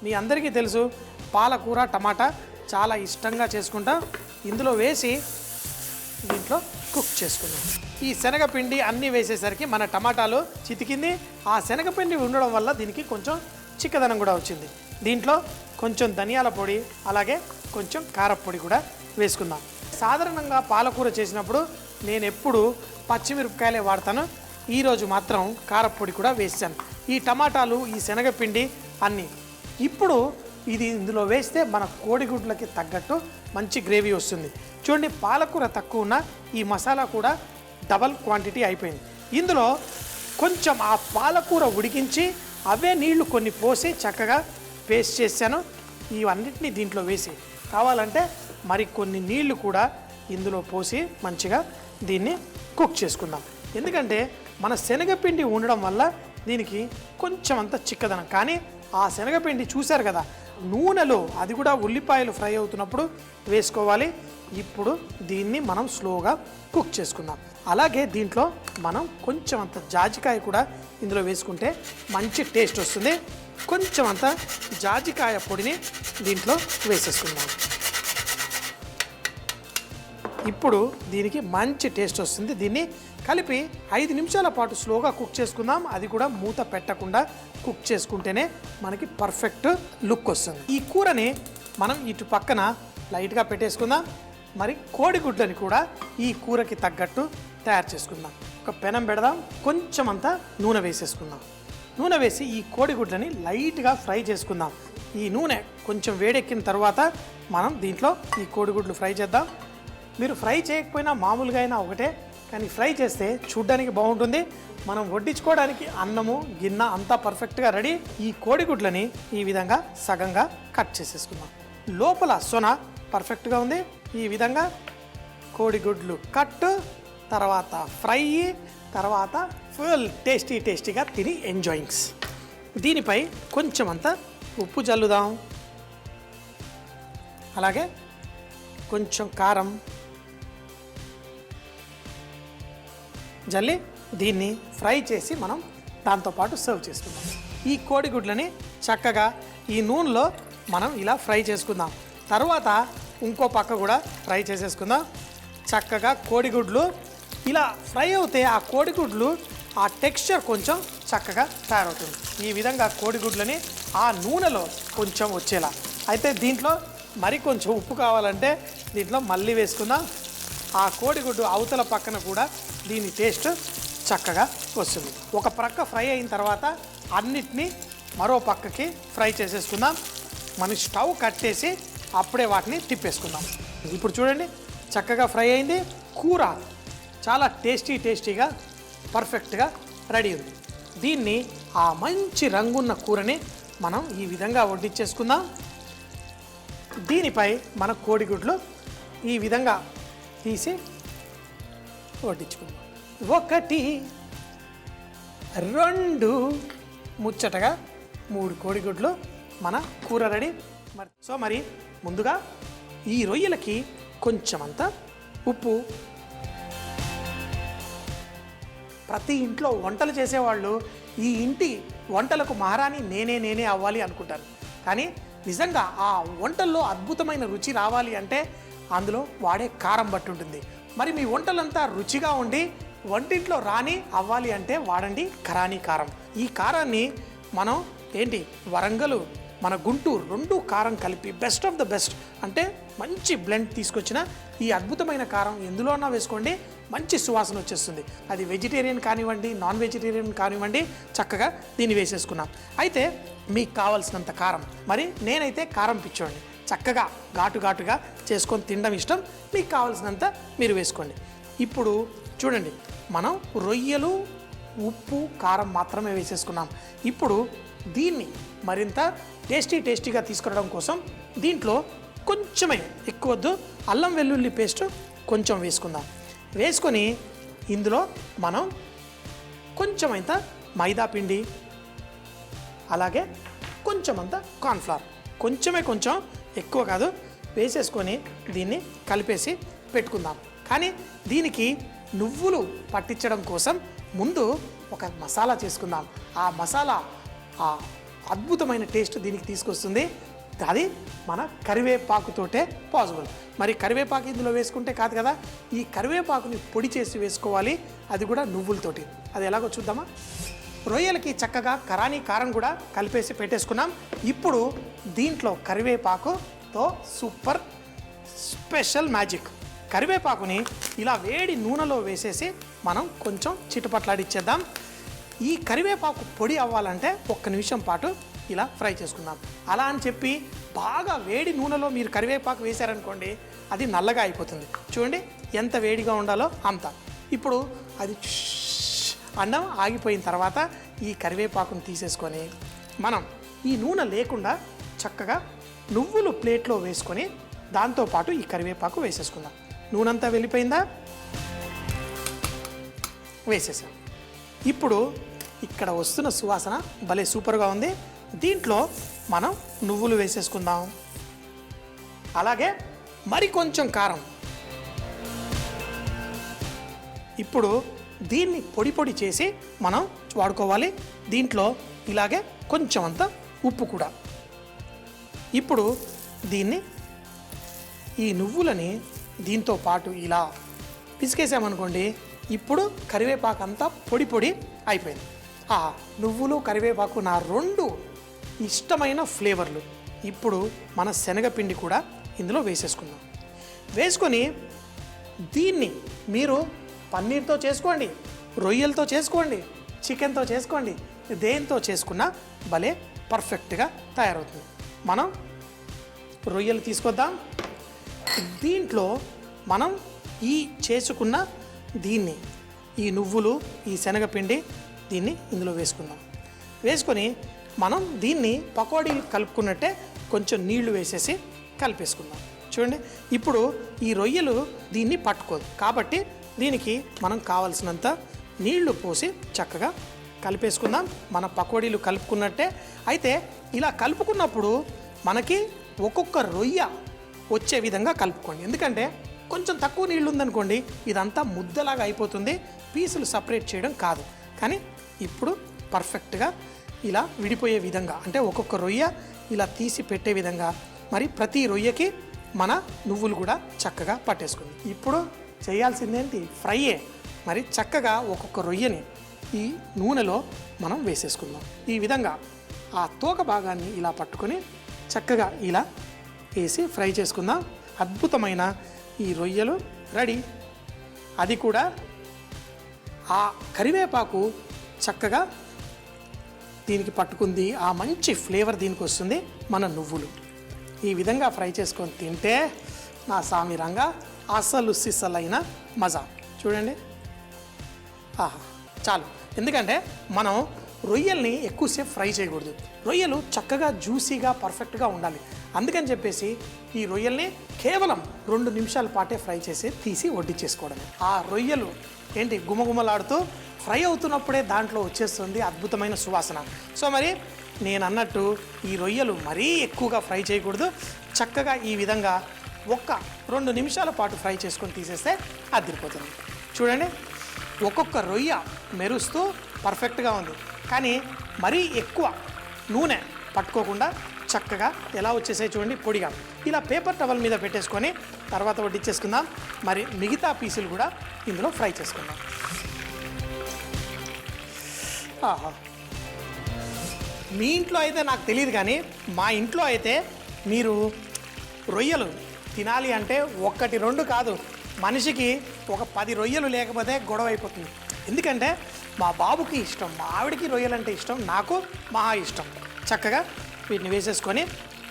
మీ అందరికీ తెలుసు పాలకూర టమాటా చాలా ఇష్టంగా చేసుకుంటాం. ఇందులో వేసి దీంట్లో కుక్ చేసుకుందాం. ఈ శనగపిండి అన్నీ వేసేసరికి మన టమాటాలు చితికింది. ఆ శనగపిండి ఉండడం వల్ల దీనికి కొంచెం చిక్కదనం కూడా వచ్చింది. దీంట్లో కొంచెం ధనియాల పొడి అలాగే కొంచెం కారపొడి కూడా వేసుకుందాం. సాధారణంగా పాలకూర చేసినప్పుడు నేను ఎప్పుడు పచ్చిమిరపకాయలే వాడతాను. ఈరోజు మాత్రం కారపొడి కూడా వేసాను. ఈ టమాటాలు ఈ శనగపిండి అన్నీ ఇప్పుడు ఇది ఇందులో వేస్తే మన కోడిగుడ్లకి తగ్గట్టు మంచి గ్రేవీ వస్తుంది. చూడండి, పాలకూర తక్కువ ఉన్న ఈ మసాలా కూడా డబల్ క్వాంటిటీ అయిపోయింది. ఇందులో కొంచెం ఆ పాలకూర ఉడికించి అవే నీళ్లు కొన్ని పోసి చక్కగా పేస్ట్ చేశాను. ఇవన్నిటిని దీంట్లో వేసి కావాలంటే మరి కొన్ని నీళ్లు కూడా ఇందులో పోసి మంచిగా దీన్ని కుక్ చేసుకుందాం. ఎందుకంటే మన శనగపిండి ఉండడం వల్ల దీనికి కొంచెం అంత చిక్కదనం. కానీ ఆ శనగపిండి చూశారు కదా నూనెలో, అది కూడా ఉల్లిపాయలు ఫ్రై అవుతున్నప్పుడు వేసుకోవాలి. ఇప్పుడు దీన్ని మనం స్లోగా కుక్ చేసుకుందాం. అలాగే దీంట్లో మనం కొంచెం అంత జాజికాయ కూడా ఇందులో వేసుకుంటే మంచి టేస్ట్ వస్తుంది. కొంచెం అంత జాజికాయ పొడిని దీంట్లో వేసేసుకుందాం. ఇప్పుడు దీనికి మంచి టేస్ట్ వస్తుంది. దీన్ని కలిపి 5 నిమిషాల పాటు స్లోగా కుక్ చేసుకుందాం. అది కూడా మూత పెట్టకుండా కుక్ చేసుకుంటేనే మనకి పర్ఫెక్ట్ లుక్ వస్తుంది. ఈ కూరని మనం ఇటు పక్కన లైట్గా పెట్టేసుకుందాం. మరి కోడిగుడ్లని కూడా ఈ కూరకి తగ్గట్టు తయారు చేసుకుందాం. ఒక పెనం పెడదాం. కొంచెం అంతా నూనె వేసేసుకుందాం. నూనె వేసి ఈ కోడిగుడ్లని లైట్గా ఫ్రై చేసుకుందాం. ఈ నూనె కొంచెం వేడెక్కిన తర్వాత మనం దీంట్లో ఈ కోడిగుడ్లు ఫ్రై చేద్దాం. మీరు ఫ్రై చేయకపోయినా మామూలుగా అయినా ఒకటే, కానీ ఫ్రై చేస్తే చూడ్డానికి బాగుంటుంది. మనం వడ్డించుకోవడానికి అన్నము గిన్నె అంతా పర్ఫెక్ట్గా రెడీ. ఈ కోడిగుడ్లని ఈ విధంగా సగంగా కట్ చేసేసుకుందాం. లోపల సొన పర్ఫెక్ట్గా ఉంది. ఈ విధంగా కోడిగుడ్లు కట్, తర్వాత ఫ్రై, తర్వాత ఫుల్ టేస్టీగా తిని ఎంజాయింగ్స్. దీనిపై కొంచెం అంత ఉప్పు జల్లుదాం. అలాగే కొంచెం కారం జల్లి దీన్ని ఫ్రై చేసి మనం దాంతోపాటు సర్వ్ చేసుకుందాం. ఈ కోడిగుడ్లని చక్కగా ఈ నూనెలో మనం ఇలా ఫ్రై చేసుకుందాం. తర్వాత ఇంకో పక్క కూడా ఫ్రై చేసేసుకుందాం. చక్కగా కోడిగుడ్లు ఇలా ఫ్రై అవుతే ఆ కోడిగుడ్లు ఆ టెక్స్చర్ కొంచెం చక్కగా తయారవుతుంది. ఈ విధంగా కోడిగుడ్లని ఆ నూనెలో కొంచెం వచ్చేలా. అయితే దీంట్లో మరి కొంచెం ఉప్పు కావాలంటే దీంట్లో మళ్ళీ వేసుకుందాం. ఆ కోడిగుడ్డు అవతల పక్కన కూడా దీని టేస్ట్ చక్కగా వస్తుంది. ఒక ప్రక్క ఫ్రై అయిన తర్వాత అన్నిటినీ మరో పక్కకి ఫ్రై చేసేసుకుందాం. మనం స్టవ్ కట్టేసి అప్పుడే వాటిని తిప్పేసుకుందాం. ఇప్పుడు చూడండి చక్కగా ఫ్రై అయింది. కూర చాలా టేస్టీగా పర్ఫెక్ట్గా రెడీ ఉంది. దీన్ని ఆ మంచి రంగున్న కూరని మనం ఈ విధంగా వడ్డించేసుకుందాం. దీనిపై మన కోడిగుడ్లు ఈ విధంగా తీసి వడ్డించుకుందాం. 1 2 ముచ్చటగా 3 కోడిగుడ్లు మన కూర రెడీ. మరి ముందుగా ఈ రొయ్యలకి కొంచెం అంత ఉప్పు. ప్రతి ఇంట్లో వంటలు చేసేవాళ్ళు ఈ ఇంటి వంటలకు మహారాణి నేనే అవ్వాలి అనుకుంటారు. కానీ నిజంగా ఆ వంటల్లో అద్భుతమైన రుచి రావాలి అంటే అందులో వాడే కారం బట్టి ఉంటుంది. మరి మీ వంటలంతా రుచిగా ఉండి వంటింట్లో రాణి అవ్వాలి అంటే వాడండి కరాని కారం. ఈ కారాన్ని మనం వరంగల్ మన గుంటూరు 2 కారం కలిపి బెస్ట్ ఆఫ్ ద బెస్ట్ అంటే మంచి బ్లెండ్ తీసుకొచ్చిన ఈ అద్భుతమైన కారం ఎందులోనా వేసుకోండి, మంచి సువాసన వచ్చేస్తుంది. అది వెజిటేరియన్ కానివ్వండి, నాన్ వెజిటేరియన్ కానివ్వండి, చక్కగా దీన్ని వేసేసుకున్నాం. అయితే మీకు కావాల్సినంత కారం. మరి నేనైతే కారం పిచ్చోండి, చక్కగా ఘాటుగా చేసుకొని తినడం ఇష్టం. మీకు కావాల్సినంత మీరు వేసుకోండి. ఇప్పుడు చూడండి, మనం రొయ్యలు ఉప్పు కారం మాత్రమే వేసేసుకున్నాం. ఇప్పుడు దీన్ని మరింత టేస్టీగా తీసుకురావడం కోసం దీంట్లో కొంచెమే, ఎక్కువద్దు, అల్లం వెల్లుల్లి పేస్ట్ కొంచెం వేసుకుందాం. వేసుకొని ఇందులో మనం కొంచెం అంత మైదా పిండి, అలాగే కొంచెం అంత కార్న్ఫ్లవర్, కొంచెం ఎక్కువ కాదు వేసేసుకొని దీన్ని కలిపేసి పెట్టుకుందాం. కానీ దీనికి నువ్వులు పట్టించడం కోసం ముందు ఒక మసాలా చేసుకుందాం. ఆ మసాలా అద్భుతమైన టేస్ట్ దీనికి తీసుకొస్తుంది. అది మన కరివేపాకుతోటే పాసిబుల్. మరి కరివేపాకు ఇందులో వేసుకుంటే కాదు కదా, ఈ కరివేపాకుని పొడి చేసి వేసుకోవాలి, అది కూడా నువ్వులతోటి. అది ఎలాగో చూద్దామా. రొయ్యలకి చక్కగా కరానీ కారం కూడా కలిపేసి పెట్టేసుకున్నాం. ఇప్పుడు దీంట్లో కరివేపాకుతో సూపర్ స్పెషల్ మ్యాజిక్. కరివేపాకుని ఇలా వేడి నూనెలో వేసేసి మనం కొంచెం చిటపట్లాడిచ్చేద్దాం. ఈ కరివేపాకు పొడి అవ్వాలంటే 1 నిమిషం పాటు ఇలా ఫ్రై చేసుకుందాం. అలా అని చెప్పి బాగా వేడి నూనెలో మీరు కరివేపాకు వేశారనుకోండి, అది నల్లగా అయిపోతుంది. చూడండి ఎంత వేడిగా ఉండాలో అంత. ఇప్పుడు అది అన్నం ఆగిపోయిన తర్వాత ఈ కరివేపాకును తీసేసుకొని మనం ఈ నూనె లేకుండా చక్కగా నువ్వులు ప్లేట్లో వేసుకొని దాంతోపాటు ఈ కరివేపాకు వేసేసుకుందాం. నూనె అంతా వెళ్ళిపోయిందా, వేసేసాం. ఇప్పుడు ఇక్కడ వస్తున్న సువాసన భలే సూపర్గా ఉంది. దీంట్లో మనం నువ్వులు వేసేసుకుందాం. అలాగే మరి కొంచెం కారం. ఇప్పుడు దీన్ని పొడి పొడి చేసి మనం వాడుకోవాలి. దీంట్లో ఇలాగే కొంచెం అంత ఉప్పు కూడా. ఇప్పుడు దీన్ని ఈ నువ్వులని దీంతో పాటు ఇలా పిసికేసామనుకోండి, ఇప్పుడు కరివేపాకు అంతా పొడి పొడి అయిపోయింది. నువ్వులు కరివేపాకు నా 2 ఇష్టమైన ఫ్లేవర్లు. ఇప్పుడు మన శనగపిండి కూడా ఇందులో వేసేసుకుందాం. వేసుకొని దీన్ని మీరు పన్నీర్తో చేసుకోండి, రొయ్యలతో చేసుకోండి, చికెన్తో చేసుకోండి, దేంతో చేసుకున్నా భలే పర్ఫెక్ట్గా తయారవుతుంది. మనం రొయ్యలు తీసుకొద్దాం. దీంట్లో మనం ఈ చేసుకున్న దీన్ని, ఈ నువ్వులు, ఈ శనగపిండి, దీన్ని ఇందులో వేసుకుందాం. వేసుకొని మనం దీన్ని పకోడీలు కలుపుకున్నట్టే కొంచెం నీళ్లు వేసేసి కలిపేసుకుందాం. చూడండి ఇప్పుడు ఈ రొయ్యలు దీన్ని పట్టుకోదు కాబట్టి దీనికి మనం కావలసినంత నీళ్లు పోసి చక్కగా కలిపేసుకుందాం. మన పకోడీలు కలుపుకున్నట్టే. అయితే ఇలా కలుపుకున్నప్పుడు మనకి ఒక్కొక్క రొయ్య వచ్చే విధంగా కలుపుకోండి. ఎందుకంటే కొంచెం తక్కువ నీళ్ళు ఉందనుకోండి, ఇదంతా ముద్దలాగా అయిపోతుంది, పీసులు సపరేట్ చేయడం కాదు. కానీ ఇప్పుడు పర్ఫెక్ట్గా ఇలా విడిపోయే విధంగా, అంటే ఒక్కొక్క రొయ్య ఇలా తీసి పెట్టే విధంగా, మరి ప్రతి రొయ్యకి మన నువ్వులు కూడా చక్కగా పట్టేసుకుంది. ఇప్పుడు చేయాల్సిందేంటి, ఫ్రైయే. మరి చక్కగా ఒక్కొక్క రొయ్యని ఈ నూనెలో మనం వేసేసుకుందాం. ఈ విధంగా ఆ తోక భాగాన్ని ఇలా పట్టుకొని చక్కగా ఇలా వేసి ఫ్రై చేసుకుందాం. అద్భుతమైన ఈ రొయ్యలు రెడీ. అది కూడా ఆ కరివేపాకు చక్కగా దీనికి పట్టుకుంది, ఆ మంచి ఫ్లేవర్ దీనికి వస్తుంది. మన నువ్వులు ఈ విధంగా ఫ్రై చేసుకొని తింటే నా సామిరంగా అసలు సిసలైన మజా. చూడండి, చాలు. ఎందుకంటే మనం రొయ్యల్ని ఎక్కువసేపు ఫ్రై చేయకూడదు. రొయ్యలు చక్కగా జ్యూసీగా పర్ఫెక్ట్గా ఉండాలి. అందుకని చెప్పేసి ఈ రొయ్యల్ని కేవలం 2 నిమిషాల పాటే ఫ్రై చేసి తీసి వడ్డించేసుకోవడమే. ఆ రొయ్యలు ఏంటి గుమగుమలాడుతూ ఫ్రై అవుతున్నప్పుడే దాంట్లో వచ్చేస్తుంది అద్భుతమైన సువాసన. సో మరి నేను అన్నట్టు ఈ రొయ్యలు మరీ ఎక్కువగా ఫ్రై చేయకూడదు. చక్కగా ఈ విధంగా 1-2 నిమిషాల పాటు ఫ్రై చేసుకొని తీసేస్తే అదిరిపోతుంది. చూడండి, ఒక్కొక్క రొయ్య మెరుస్తూ పర్ఫెక్ట్గా ఉంది. కానీ మరీ ఎక్కువ నూనె పట్టుకోకుండా చక్కగా ఎలా వచ్చేసాయి చూడండి పొడిగా. ఇలా పేపర్ టవల్ మీద పెట్టేసుకొని తర్వాత వడ్డించేసుకుందాం. మరి మిగతా పీసులు కూడా ఇందులో ఫ్రై చేసుకుందాం. మీ ఇంట్లో అయితే నాకు తెలియదు, కానీ మా ఇంట్లో అయితే మీరు రొయ్యలు తినాలి అంటే 1-2 కాదు, మనిషికి ఒక 10 రొయ్యలు లేకపోతే గొడవ అయిపోతుంది. ఎందుకంటే మా బాబుకి ఇష్టం, మా ఆవిడకి రొయ్యలంటే ఇష్టం, నాకు మహా ఇష్టం. చక్కగా వీటిని వేసేసుకొని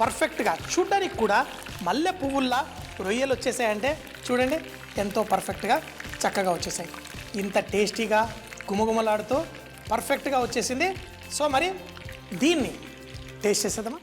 పర్ఫెక్ట్గా చూడడానికి కూడా మల్లె పువ్వుల్లా రొయ్యలు వచ్చేసాయంటే చూడండి ఎంతో పర్ఫెక్ట్గా చక్కగా వచ్చేసాయి. ఇంత టేస్టీగా గుమగుమలాడుతూ పర్ఫెక్ట్గా వచ్చేసింది. సో మరి దీన్ని టేస్ట్ చేసేద్దామా.